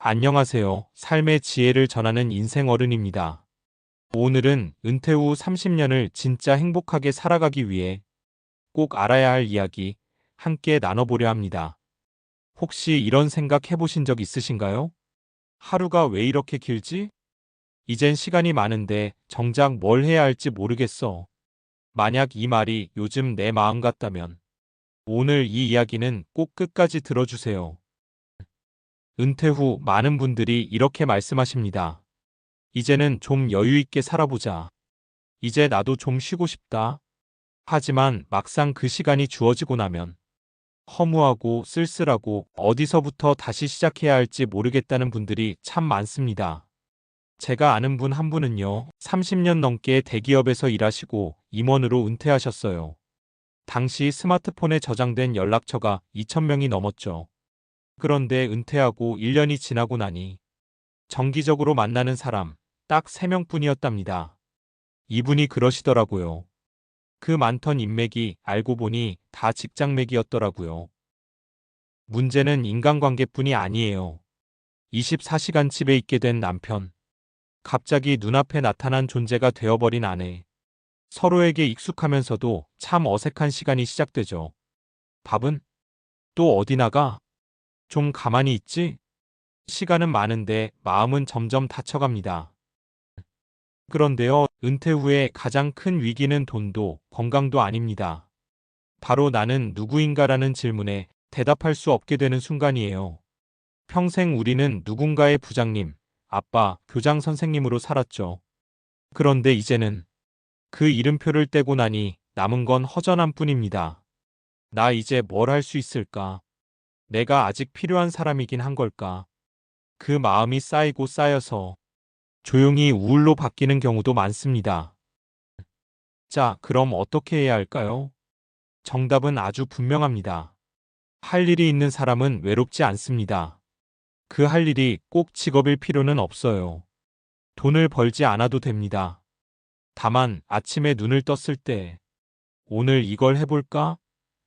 안녕하세요. 삶의 지혜를 전하는 인생 어른입니다. 오늘은 은퇴 후 30년을 진짜 행복하게 살아가기 위해 꼭 알아야 할 이야기 함께 나눠보려 합니다. 혹시 이런 생각 해보신 적 있으신가요? 하루가 왜 이렇게 길지? 이젠 시간이 많은데 정작 뭘 해야 할지 모르겠어. 만약 이 말이 요즘 내 마음 같다면 오늘 이 이야기는 꼭 끝까지 들어주세요. 은퇴 후 많은 분들이 이렇게 말씀하십니다. 이제는 좀 여유 있게 살아보자. 이제 나도 좀 쉬고 싶다. 하지만 막상 그 시간이 주어지고 나면 허무하고 쓸쓸하고 어디서부터 다시 시작해야 할지 모르겠다는 분들이 참 많습니다. 제가 아는 분 한 분은요, 30년 넘게 대기업에서 일하시고 임원으로 은퇴하셨어요. 당시 스마트폰에 저장된 연락처가 2,000명이 넘었죠. 그런데 은퇴하고 1년이 지나고 나니 정기적으로 만나는 사람 딱 3명뿐이었답니다. 이분이 그러시더라고요. 그 많던 인맥이 알고 보니 다 직장맥이었더라고요. 문제는 인간관계뿐이 아니에요. 24시간 집에 있게 된 남편, 갑자기 눈앞에 나타난 존재가 되어버린 아내, 서로에게 익숙하면서도 참 어색한 시간이 시작되죠. 밥은? 또 어디 나가? 좀 가만히 있지? 시간은 많은데 마음은 점점 다쳐갑니다. 그런데요, 은퇴 후에 가장 큰 위기는 돈도 건강도 아닙니다. 바로 나는 누구인가라는 질문에 대답할 수 없게 되는 순간이에요. 평생 우리는 누군가의 부장님, 아빠, 교장 선생님으로 살았죠. 그런데 이제는 그 이름표를 떼고 나니 남은 건 허전함 뿐입니다. 나 이제 뭘 할 수 있을까? 내가 아직 필요한 사람이긴 한 걸까? 그 마음이 쌓이고 쌓여서 조용히 우울로 바뀌는 경우도 많습니다. 자, 그럼 어떻게 해야 할까요? 정답은 아주 분명합니다. 할 일이 있는 사람은 외롭지 않습니다. 그 할 일이 꼭 직업일 필요는 없어요. 돈을 벌지 않아도 됩니다. 다만 아침에 눈을 떴을 때 오늘 이걸 해볼까?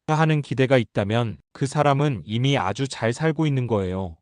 하는 기대가 있다면 그 사람은 이미 아주 잘 살고 있는 거예요.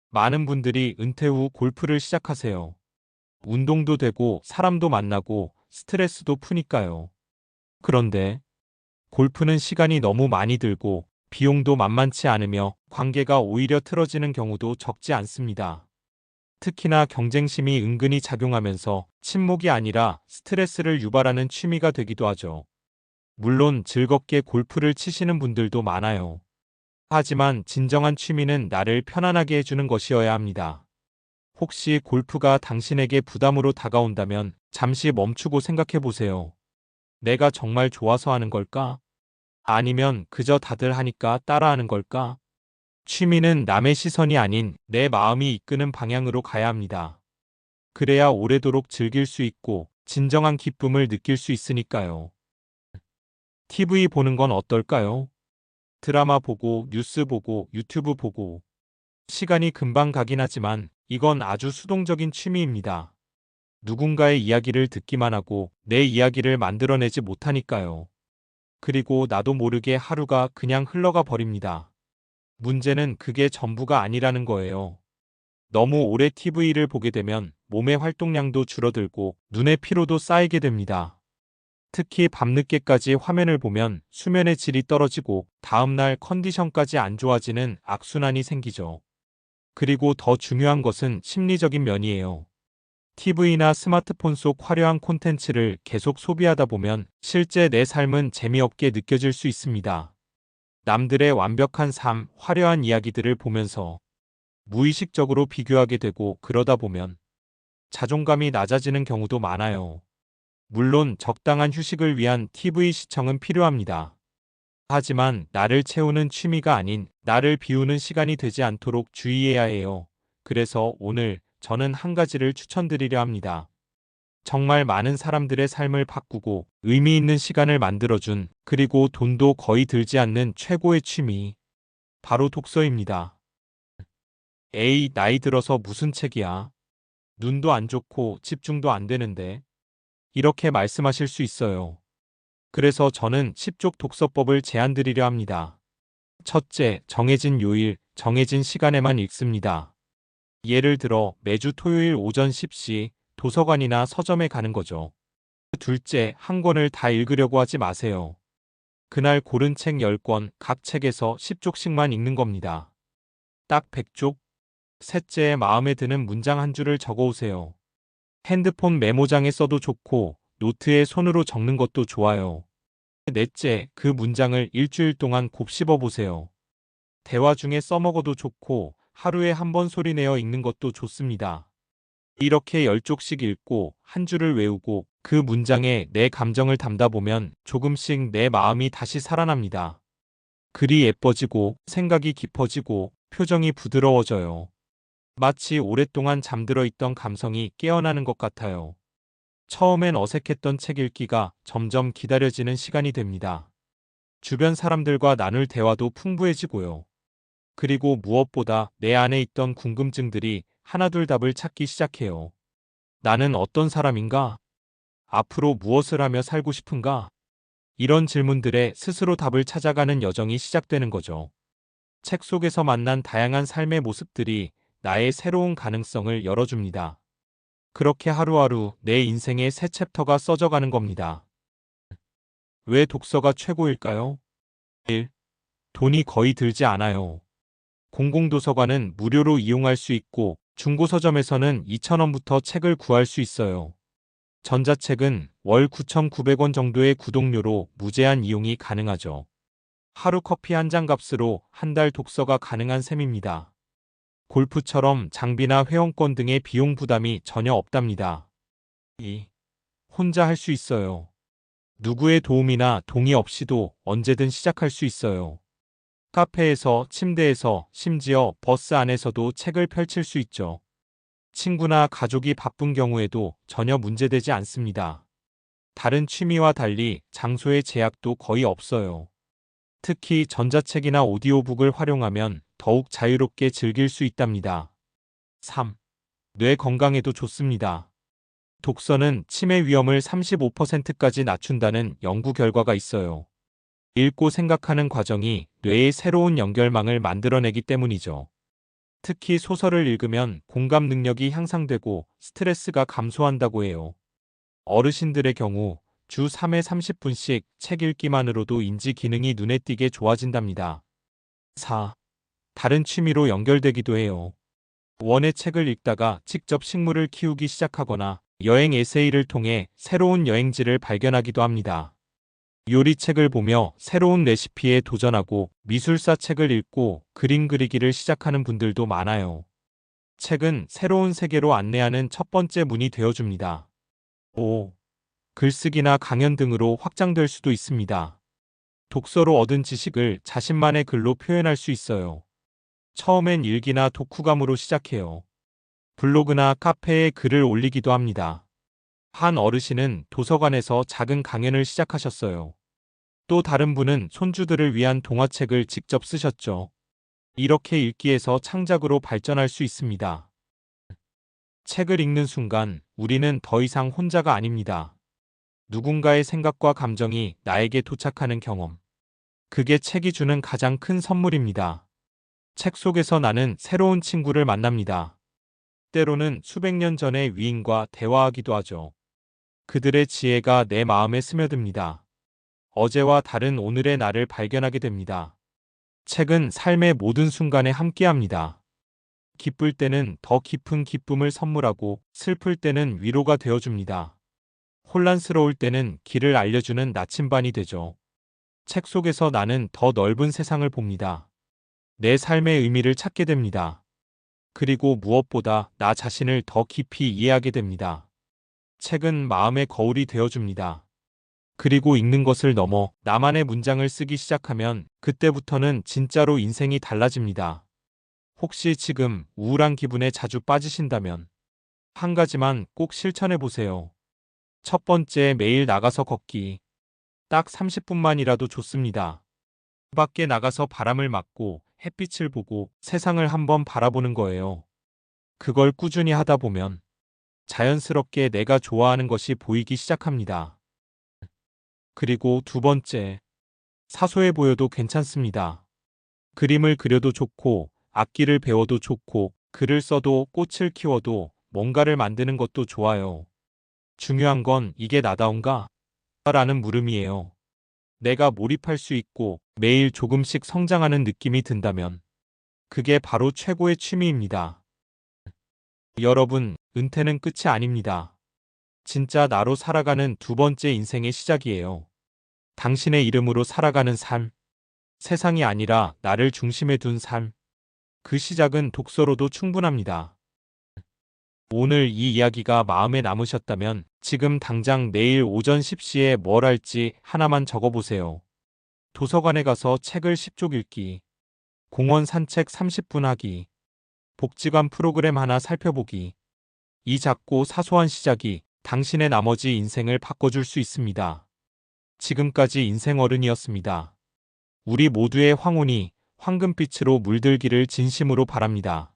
많은 분들이 은퇴 후 골프를 시작하세요. 운동도 되고 사람도 만나고 스트레스도 푸니까요. 그런데 골프는 시간이 너무 많이 들고 비용도 만만치 않으며 관계가 오히려 틀어지는 경우도 적지 않습니다. 특히나 경쟁심이 은근히 작용하면서 친목이 아니라 스트레스를 유발하는 취미가 되기도 하죠. 물론 즐겁게 골프를 치시는 분들도 많아요. 하지만 진정한 취미는 나를 편안하게 해주는 것이어야 합니다. 혹시 골프가 당신에게 부담으로 다가온다면 잠시 멈추고 생각해 보세요. 내가 정말 좋아서 하는 걸까? 아니면 그저 다들 하니까 따라하는 걸까? 취미는 남의 시선이 아닌 내 마음이 이끄는 방향으로 가야 합니다. 그래야 오래도록 즐길 수 있고 진정한 기쁨을 느낄 수 있으니까요. TV 보는 건 어떨까요? 드라마 보고 뉴스 보고 유튜브 보고 시간이 금방 가긴 하지만 이건 아주 수동적인 취미입니다. 누군가의 이야기를 듣기만 하고 내 이야기를 만들어내지 못하니까요. 그리고 나도 모르게 하루가 그냥 흘러가 버립니다. 문제는 그게 전부가 아니라는 거예요. 너무 오래 TV를 보게 되면 몸의 활동량도 줄어들고 눈의 피로도 쌓이게 됩니다. 특히 밤늦게까지 화면을 보면 수면의 질이 떨어지고 다음날 컨디션까지 안 좋아지는 악순환이 생기죠. 그리고 더 중요한 것은 심리적인 면이에요. TV나 스마트폰 속 화려한 콘텐츠를 계속 소비하다 보면 실제 내 삶은 재미없게 느껴질 수 있습니다. 남들의 완벽한 삶, 화려한 이야기들을 보면서 무의식적으로 비교하게 되고 그러다 보면 자존감이 낮아지는 경우도 많아요. 물론 적당한 휴식을 위한 TV 시청은 필요합니다. 하지만 나를 채우는 취미가 아닌 나를 비우는 시간이 되지 않도록 주의해야 해요. 그래서 오늘 저는 한 가지를 추천드리려 합니다. 정말 많은 사람들의 삶을 바꾸고 의미 있는 시간을 만들어준 그리고 돈도 거의 들지 않는 최고의 취미. 바로 독서입니다. 에이, 나이 들어서 무슨 책이야. 눈도 안 좋고 집중도 안 되는데. 이렇게 말씀하실 수 있어요. 그래서 저는 10족 독서법을 제안드리려 합니다. 첫째, 정해진 요일, 정해진 시간에만 읽습니다. 예를 들어 매주 토요일 오전 10시 도서관이나 서점에 가는 거죠. 둘째, 한 권을 다 읽으려고 하지 마세요. 그날 고른 책 10권, 각 책에서 10쪽씩만 읽는 겁니다. 딱 100쪽? 셋째, 마음에 드는 문장 한 줄을 적어 오세요. 핸드폰 메모장에 써도 좋고 노트에 손으로 적는 것도 좋아요. 넷째, 그 문장을 일주일 동안 곱씹어 보세요. 대화 중에 써먹어도 좋고 하루에 한 번 소리내어 읽는 것도 좋습니다. 이렇게 10쪽씩 읽고 한 줄을 외우고 그 문장에 내 감정을 담다 보면 조금씩 내 마음이 다시 살아납니다. 글이 예뻐지고 생각이 깊어지고 표정이 부드러워져요. 마치 오랫동안 잠들어 있던 감성이 깨어나는 것 같아요. 처음엔 어색했던 책 읽기가 점점 기다려지는 시간이 됩니다. 주변 사람들과 나눌 대화도 풍부해지고요. 그리고 무엇보다 내 안에 있던 궁금증들이 하나둘 답을 찾기 시작해요. 나는 어떤 사람인가? 앞으로 무엇을 하며 살고 싶은가? 이런 질문들에 스스로 답을 찾아가는 여정이 시작되는 거죠. 책 속에서 만난 다양한 삶의 모습들이 나의 새로운 가능성을 열어줍니다. 그렇게 하루하루 내 인생의 새 챕터가 써져가는 겁니다. 왜 독서가 최고일까요? 1. 돈이 거의 들지 않아요. 공공도서관은 무료로 이용할 수 있고 중고서점에서는 2,000원부터 책을 구할 수 있어요. 전자책은 월 9,900원 정도의 구독료로 무제한 이용이 가능하죠. 하루 커피 한 잔 값으로 한 달 독서가 가능한 셈입니다. 골프처럼 장비나 회원권 등의 비용 부담이 전혀 없답니다. 2. 혼자 할 수 있어요. 누구의 도움이나 동의 없이도 언제든 시작할 수 있어요. 카페에서, 침대에서, 심지어 버스 안에서도 책을 펼칠 수 있죠. 친구나 가족이 바쁜 경우에도 전혀 문제되지 않습니다. 다른 취미와 달리 장소의 제약도 거의 없어요. 특히 전자책이나 오디오북을 활용하면 더욱 자유롭게 즐길 수 있답니다. 3. 뇌 건강에도 좋습니다. 독서는 치매 위험을 35%까지 낮춘다는 연구 결과가 있어요. 읽고 생각하는 과정이 뇌의 새로운 연결망을 만들어내기 때문이죠. 특히 소설을 읽으면 공감 능력이 향상되고 스트레스가 감소한다고 해요. 어르신들의 경우 주 3회 30분씩 책 읽기만으로도 인지 기능이 눈에 띄게 좋아진답니다. 4. 다른 취미로 연결되기도 해요. 원의 책을 읽다가 직접 식물을 키우기 시작하거나 여행 에세이를 통해 새로운 여행지를 발견하기도 합니다. 요리책을 보며 새로운 레시피에 도전하고 미술사 책을 읽고 그림 그리기를 시작하는 분들도 많아요. 책은 새로운 세계로 안내하는 첫 번째 문이 되어줍니다. 5. 글쓰기나 강연 등으로 확장될 수도 있습니다. 독서로 얻은 지식을 자신만의 글로 표현할 수 있어요. 처음엔 일기나 독후감으로 시작해요. 블로그나 카페에 글을 올리기도 합니다. 한 어르신은 도서관에서 작은 강연을 시작하셨어요. 또 다른 분은 손주들을 위한 동화책을 직접 쓰셨죠. 이렇게 읽기에서 창작으로 발전할 수 있습니다. 책을 읽는 순간 우리는 더 이상 혼자가 아닙니다. 누군가의 생각과 감정이 나에게 도착하는 경험. 그게 책이 주는 가장 큰 선물입니다. 책 속에서 나는 새로운 친구를 만납니다. 때로는 수백 년 전의 위인과 대화하기도 하죠. 그들의 지혜가 내 마음에 스며듭니다. 어제와 다른 오늘의 나를 발견하게 됩니다. 책은 삶의 모든 순간에 함께합니다. 기쁠 때는 더 깊은 기쁨을 선물하고 슬플 때는 위로가 되어줍니다. 혼란스러울 때는 길을 알려주는 나침반이 되죠. 책 속에서 나는 더 넓은 세상을 봅니다. 내 삶의 의미를 찾게 됩니다. 그리고 무엇보다 나 자신을 더 깊이 이해하게 됩니다. 책은 마음의 거울이 되어줍니다. 그리고 읽는 것을 넘어 나만의 문장을 쓰기 시작하면 그때부터는 진짜로 인생이 달라집니다. 혹시 지금 우울한 기분에 자주 빠지신다면 한 가지만 꼭 실천해 보세요. 첫 번째, 매일 나가서 걷기. 딱 30분만이라도 좋습니다. 밖에 나가서 바람을 맞고 햇빛을 보고 세상을 한번 바라보는 거예요. 그걸 꾸준히 하다 보면 자연스럽게 내가 좋아하는 것이 보이기 시작합니다. 그리고 두 번째, 사소해 보여도 괜찮습니다. 그림을 그려도 좋고, 악기를 배워도 좋고, 글을 써도 꽃을 키워도 뭔가를 만드는 것도 좋아요. 중요한 건 이게 나다운가? 라는 물음이에요. 내가 몰입할 수 있고 매일 조금씩 성장하는 느낌이 든다면 그게 바로 최고의 취미입니다. 여러분, 은퇴는 끝이 아닙니다. 진짜 나로 살아가는 두 번째 인생의 시작이에요. 당신의 이름으로 살아가는 삶. 세상이 아니라 나를 중심에 둔 삶. 그 시작은 독서로도 충분합니다. 오늘 이 이야기가 마음에 남으셨다면 지금 당장 내일 오전 10시에 뭘 할지 하나만 적어보세요. 도서관에 가서 책을 10쪽 읽기, 공원 산책 30분 하기, 복지관 프로그램 하나 살펴보기. 이 작고 사소한 시작이 당신의 나머지 인생을 바꿔줄 수 있습니다. 지금까지 인생어른이었습니다. 우리 모두의 황혼이 황금빛으로 물들기를 진심으로 바랍니다.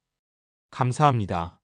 감사합니다.